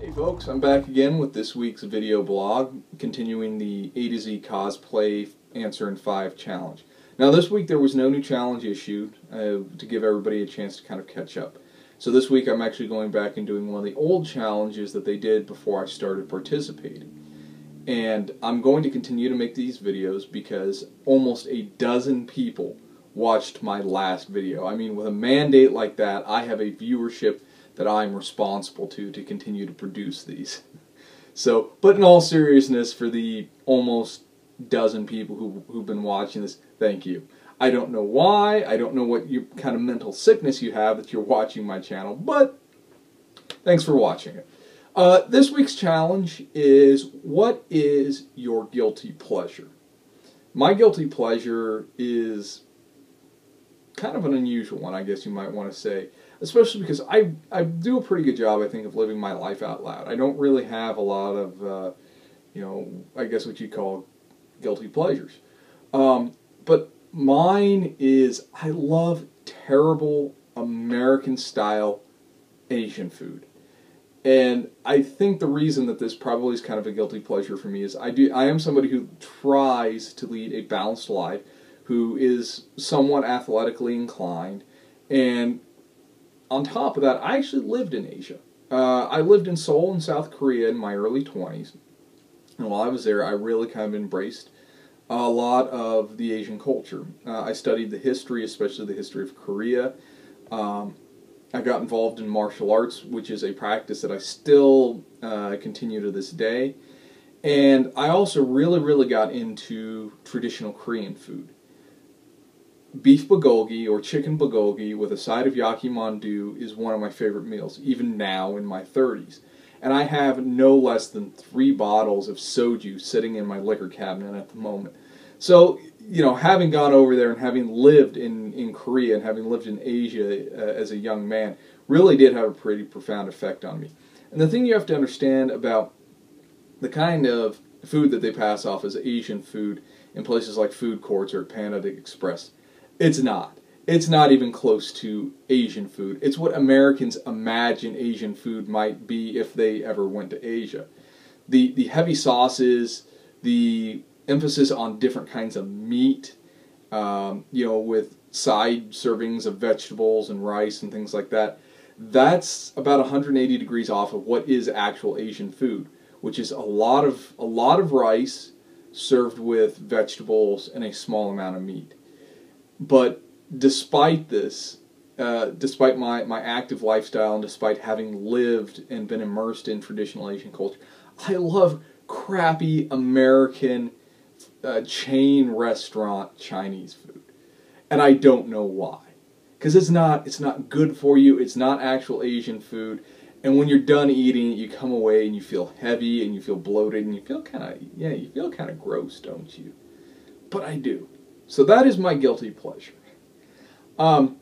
Hey folks, I'm back again with this week's video blog, continuing the A to Z Cosplay Answer in 5 challenge. Now this week there was no new challenge issued to give everybody a chance to kind of catch up. So this week I'm actually going back and doing one of the old challenges that they did before I started participating. And I'm going to continue to make these videos because almost a dozen people watched my last video. I mean, with a mandate like that, I have a viewership that I'm responsible to continue to produce these. So, but in all seriousness, for the almost dozen people who've been watching this, thank you. I don't know why, I don't know what kind of mental sickness you have that you're watching my channel, but thanks for watching it. This week's challenge is, what is your guilty pleasure? My guilty pleasure is kind of an unusual one, I guess you might want to say. Especially because I do a pretty good job, I think, of living my life out loud. I don't really have a lot of, I guess what you call guilty pleasures. But mine is, I love terrible American-style Asian food. And I think the reason that this probably is kind of a guilty pleasure for me is I am somebody who tries to lead a balanced life, who is somewhat athletically inclined, and on top of that, I actually lived in Asia. I lived in Seoul in South Korea in my early 20s. And while I was there, I really kind of embraced a lot of the Asian culture. I studied the history, especially the history of Korea. I got involved in martial arts, which is a practice that I still continue to this day. And I also really got into traditional Korean food. Beef bulgogi, or chicken bulgogi, with a side of yakimandu is one of my favorite meals, even now in my 30s. And I have no less than 3 bottles of soju sitting in my liquor cabinet at the moment. So, having gone over there and having lived in Korea and having lived in Asia as a young man, really did have a pretty profound effect on me. And the thing you have to understand about the kind of food that they pass off as Asian food in places like food courts or at Panda Express, it's not. It's not even close to Asian food. It's what Americans imagine Asian food might be if they ever went to Asia. The heavy sauces, the emphasis on different kinds of meat, with side servings of vegetables and rice and things like that, that's about 180 degrees off of what is actual Asian food, which is a lot of rice served with vegetables and a small amount of meat. But despite this, despite my active lifestyle and despite having lived and been immersed in traditional Asian culture, I love crappy American chain restaurant Chinese food. And I don't know why. Because it's not good for you, it's not actual Asian food, and when you're done eating it, you come away and you feel heavy and you feel bloated and you feel kind of gross, don't you? But I do. So that is my guilty pleasure. I'm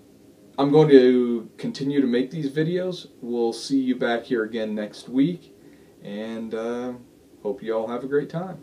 going to continue to make these videos. We'll see you back here again next week, and hope you all have a great time.